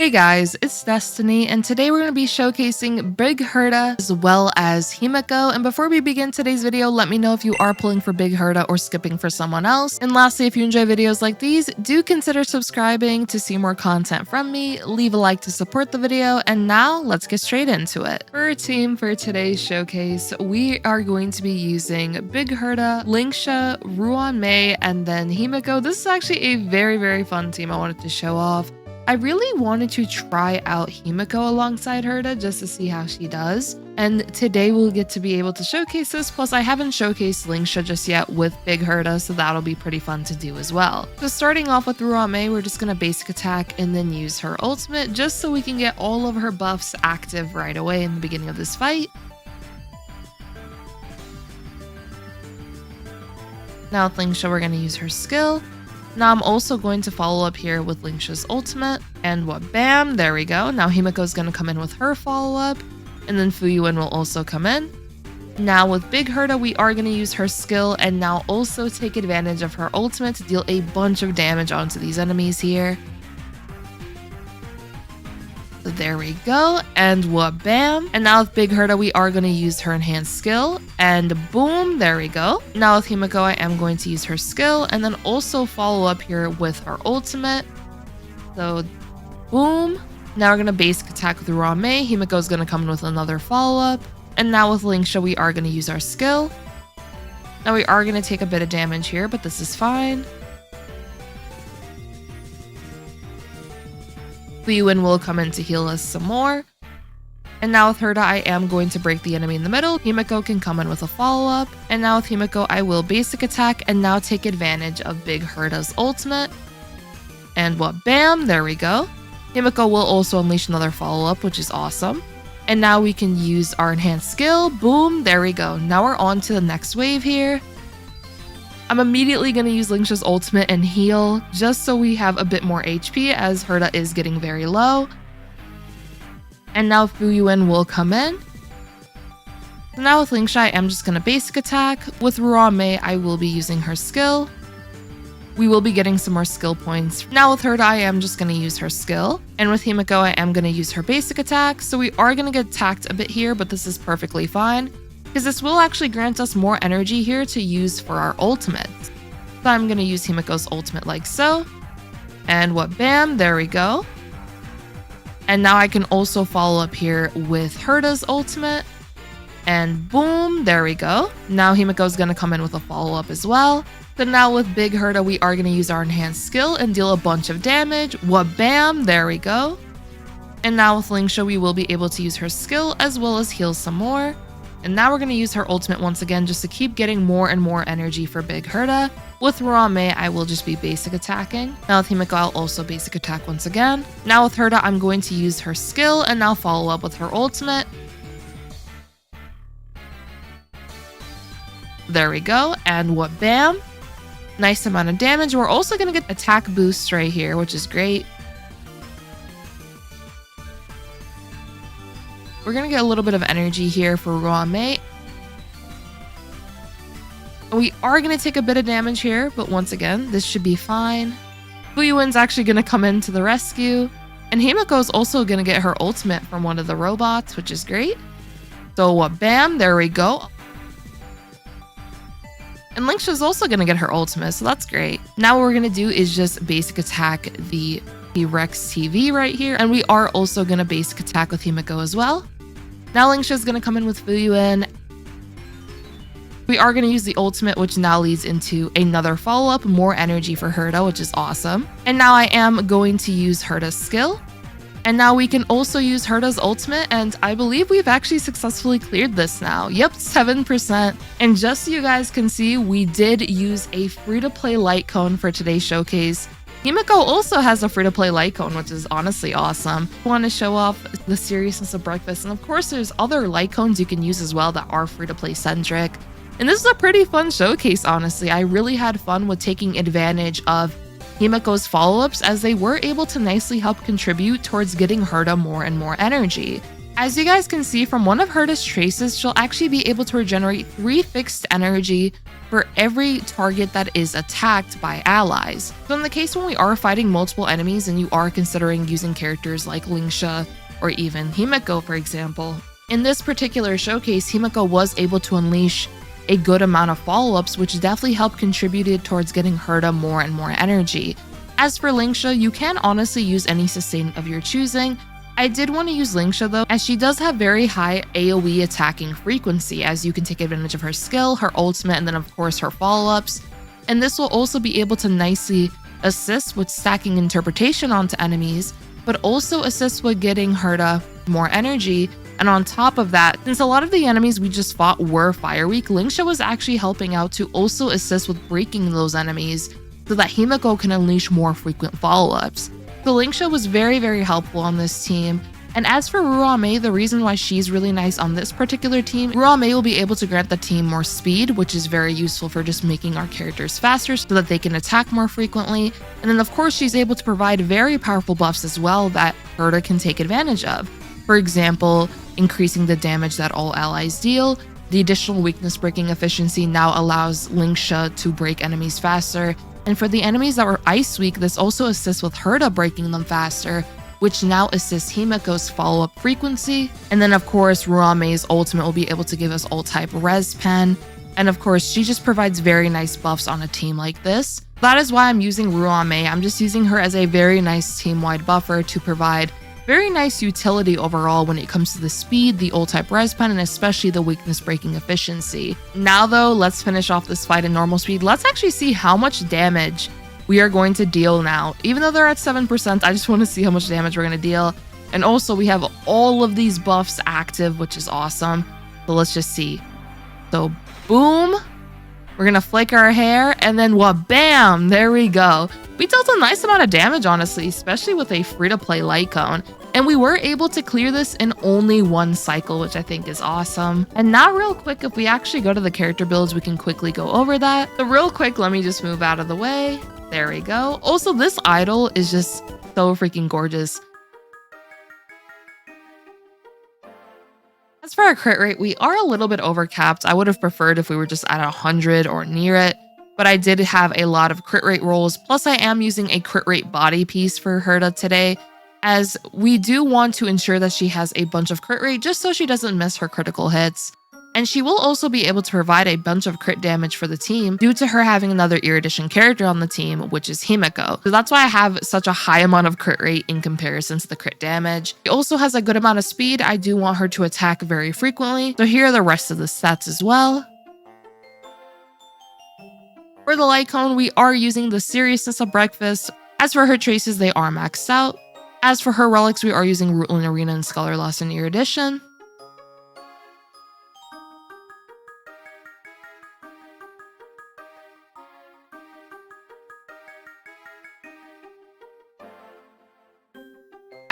Hey guys, it's Destiny, and today we're going to be showcasing Big Herta as well as Himeko. And before we begin today's video, let me know if you are pulling for Big Herta or skipping for someone else. And lastly, if you enjoy videos like these, do consider subscribing to see more content from me, leave a like to support the video, and now let's get straight into it. For our team for today's showcase, we are going to be using Big Herta, Lingsha, Ruan Mei, and then Himeko. This is actually a very fun team I wanted to show off. I really wanted to try out Himeko alongside Herta just to see how she does. And today we'll get to be able to showcase this. Plus I haven't showcased Lingsha just yet with Big Herta, so that'll be pretty fun to do as well. So starting off with Ruan Mei, we're just going to basic attack and then use her ultimate just so we can get all of her buffs active right away in the beginning of this fight. Now with Lingsha, we're going to use her skill. Now I'm also going to follow up here with Lingsha's ultimate, and bam, there we go. Now Himeko's going to come in with her follow-up, and then Fuyuin will also come in. Now with Big Herta, we are going to use her skill and now also take advantage of her ultimate to deal a bunch of damage onto these enemies here. So there we go, and bam. And now with Big Herta, we are going to use her enhanced skill, and boom, there we go. Now with Himeko, I am going to use her skill and then also follow up here with her ultimate. So boom. Now we're going to basic attack with Ruan Mei. Himeko is going to come in with another follow-up. And now with Lingsha, we are going to use our skill. Now we are going to take a bit of damage here, but this is fine. Fuyuin will come in to heal us some more. And now with Herta, I am going to break the enemy in the middle. Himeko can come in with a follow-up. And now with Himeko, I will basic attack and now take advantage of Big Herta's ultimate. And bam, there we go. Himeko will also unleash another follow-up, which is awesome. And now we can use our enhanced skill. Boom, there we go. Now we're on to the next wave here. I'm immediately going to use Lingsha's ultimate and heal just so we have a bit more HP as Herta is getting very low. And now Fuyuin will come in. So now with Lingsha, I am just going to basic attack. With Ruan Mei, I will be using her skill. We will be getting some more skill points. Now with Herta, I am just going to use her skill. And with Himeko, I am going to use her basic attack. So we are going to get attacked a bit here, but this is perfectly fine, because this will actually grant us more energy here to use for our ultimate. So I'm going to use Himeko's ultimate like so. And bam, there we go. And now I can also follow up here with Herta's ultimate. And boom, there we go. Now Himeko's going to come in with a follow-up as well. So now with Big Herta, we are going to use our enhanced skill and deal a bunch of damage. Bam, there we go. And now with Lingsha, we will be able to use her skill as well as heal some more. And now we're going to use her ultimate once again just to keep getting more and more energy for Big Herta. With Ruan Mei, I will just be basic attacking. Now with Himeko, I'll also basic attack once again. Now with Herta, I'm going to use her skill and now follow up with her ultimate. There we go, and bam. Nice amount of damage. We're also going to get attack boosts right here, which is great. We're going to get a little bit of energy here for Ruan Mei. We are going to take a bit of damage here, but once again, this should be fine. Fuyuin's actually going to come in to the rescue. And Himeko is also going to get her ultimate from one of the robots, which is great. So bam, there we go. And Lingsha is also going to get her ultimate, so that's great. Now what we're going to do is just basic attack the Rex TV right here. And we are also going to basic attack with Himeko as well. Now Lingsha is going to come in with Fuyuin. We are going to use the ultimate, which now leads into another follow-up, more energy for Herta, which is awesome. And now I am going to use Herta's skill. And now we can also use Herta's ultimate, and I believe we've actually successfully cleared this now. Yep, 7%. And just so you guys can see, we did use a free-to-play light cone for today's showcase. Himeko also has a free-to-play light cone, which is honestly awesome. I want to show off the seriousness of breakfast, and of course there's other light cones you can use as well that are free-to-play centric. And this is a pretty fun showcase, honestly. I really had fun with taking advantage of Himeko's follow-ups as they were able to nicely help contribute towards getting Herta more and more energy. As you guys can see from one of Herta's traces, she'll actually be able to regenerate 3 fixed energy for every target that is attacked by allies. So in the case when we are fighting multiple enemies and you are considering using characters like Lingsha or even Himeko, for example, in this particular showcase, Himeko was able to unleash a good amount of follow-ups, which definitely helped contribute towards getting Herta more and more energy. As for Lingsha, you can honestly use any sustain of your choosing. I did want to use Lingsha though, as she does have very high AoE attacking frequency, as you can take advantage of her skill, her ultimate, and then of course her follow-ups. And this will also be able to nicely assist with stacking interpretation onto enemies, but also assist with getting Herta more energy. And on top of that, since a lot of the enemies we just fought were fire weak, Lingsha was actually helping out to also assist with breaking those enemies so that Himeko can unleash more frequent follow-ups. So Lingsha was very, very helpful on this team. And as for Ruan Mei, the reason why she's really nice on this particular team, Ruan Mei will be able to grant the team more speed, which is very useful for just making our characters faster so that they can attack more frequently. And then of course, she's able to provide very powerful buffs as well that Herta can take advantage of. For example, increasing the damage that all allies deal. The additional weakness breaking efficiency now allows Lingsha to break enemies faster. And for the enemies that were ice weak, this also assists with Herta breaking them faster, which now assists Himeko's follow-up frequency. And then of course, Ruan Mei's ultimate will be able to give us ult-type res pen. And of course, she just provides very nice buffs on a team like this. That is why I'm using Ruan Mei. I'm just using her as a very nice team-wide buffer to provide very nice utility overall when it comes to the speed, the ult-type res pen, and especially the weakness breaking efficiency. Now though, let's finish off this fight in normal speed. Let's actually see how much damage we are going to deal now. Even though they're at 7%, I just want to see how much damage we're going to deal. And also we have all of these buffs active, which is awesome. So let's just see. So boom, we're going to flick our hair and then what? Bam, there we go. We dealt a nice amount of damage, honestly, especially with a free-to-play light cone. And we were able to clear this in only one cycle, which I think is awesome. And now real quick, if we actually go to the character builds, we can quickly go over that. So real quick, let me just move out of the way. There we go. Also, this idol is just so freaking gorgeous. As for our crit rate, we are a little bit overcapped. I would have preferred if we were just at 100 or near it, but I did have a lot of crit rate rolls. Plus, I am using a crit rate body piece for Herta today, as we do want to ensure that she has a bunch of crit rate just so she doesn't miss her critical hits. And she will also be able to provide a bunch of crit damage for the team due to her having another Erudition character on the team, which is Himeko. So that's why I have such a high amount of crit rate in comparison to the crit damage. She also has a good amount of speed. I do want her to attack very frequently. So here are the rest of the stats as well. For the light cone, we are using the seriousness of breakfast. As for her traces, they are maxed out. As for her relics, we are using Rootland Arena and Scholar Lost and Erudition.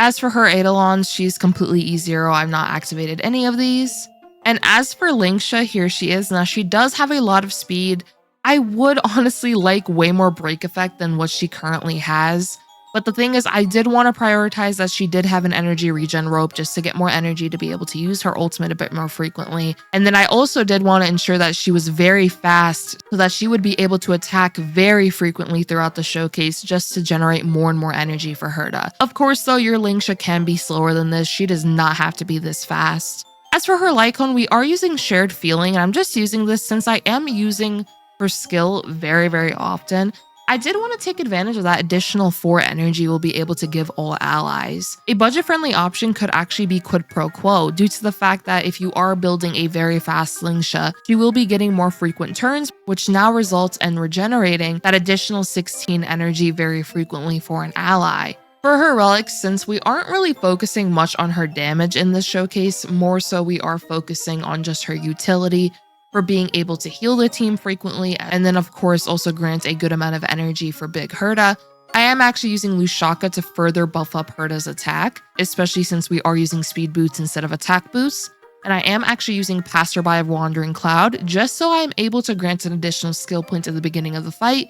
As for her Eidolons, she's completely E0. I've not activated any of these. And as for Lingsha, here she is. Now, she does have a lot of speed. I would honestly like way more break effect than what she currently has. But the thing is, I did want to prioritize that she did have an energy regen rope just to get more energy to be able to use her ultimate a bit more frequently. And then I also did want to ensure that she was very fast so that she would be able to attack very frequently throughout the showcase just to generate more and more energy for Herta. Of course, though, your Lingsha can be slower than this. She does not have to be this fast. As for her light cone, we are using Shared Feeling, and I'm just using this since I am using her skill very, very often. I did want to take advantage of that additional 4 energy we'll be able to give all allies. A budget-friendly option could actually be quid pro quo due to the fact that if you are building a very fast Lingsha, she will be getting more frequent turns, which now results in regenerating that additional 16 energy very frequently for an ally. For her relics, since we aren't really focusing much on her damage in this showcase, more so we are focusing on just her utility, for being able to heal the team frequently, and then of course also grant a good amount of energy for big Herta. I am actually using Lushaka to further buff up Herta's attack, especially since we are using speed boots instead of attack boosts. And I am actually using Passerby of Wandering Cloud, just so I am able to grant an additional skill point at the beginning of the fight.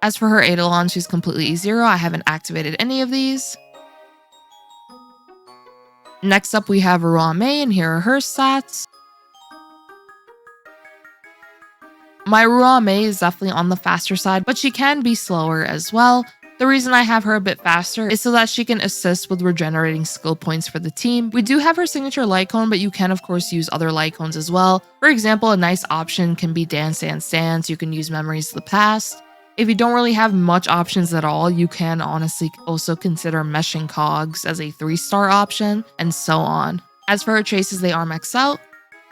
As for her Eidolon, she's completely E0. I haven't activated any of these. Next up, we have Ruan Mei, and here are her stats. My Ruan Mei is definitely on the faster side, but she can be slower as well. The reason I have her a bit faster is so that she can assist with regenerating skill points for the team. We do have her signature light cone, but you can of course use other light cones as well. For example, a nice option can be Dance Dance Dance. You can use Memories of the Past. If you don't really have much options at all, you can honestly also consider Meshing Cogs as a 3-star option, and so on. As for her traces, they are maxed out.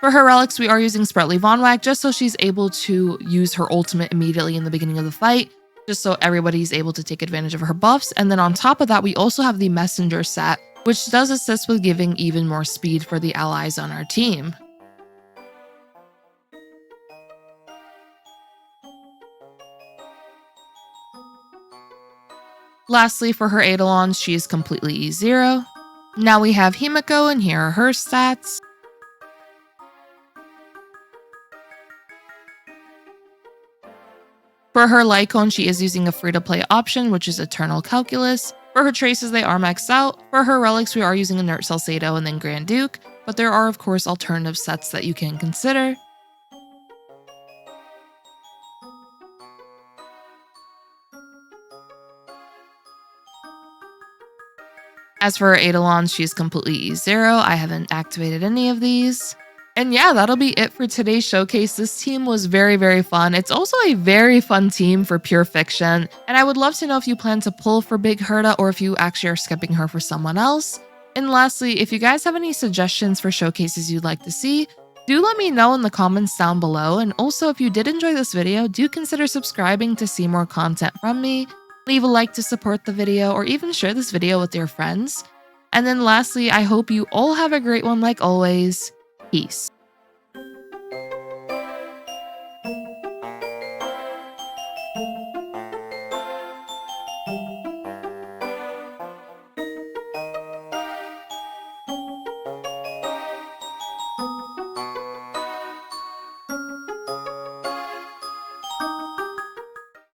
For her relics, we are using Spretly Von Wag just so she's able to use her ultimate immediately in the beginning of the fight, just so everybody's able to take advantage of her buffs. And then on top of that, we also have the Messenger set, which does assist with giving even more speed for the allies on our team. Lastly, for her Eidolon, she is completely E0. Now we have Himeko, and here are her stats. For her light cone, she is using a free-to-play option, which is Eternal Calculus. For her traces, they are maxed out. For her relics, we are using Inert Salcedo and then Grand Duke, but there are of course alternative sets that you can consider. As for her Eidolon, she is completely E0. I haven't activated any of these. And yeah, that'll be it for today's showcase. This team was very, very fun. It's also a very fun team for pure fiction. And I would love to know if you plan to pull for Big Herta or if you actually are skipping her for someone else. And lastly, if you guys have any suggestions for showcases you'd like to see, do let me know in the comments down below. And also, if you did enjoy this video, do consider subscribing to see more content from me. Leave a like to support the video or even share this video with your friends. And then lastly, I hope you all have a great one like always. Peace.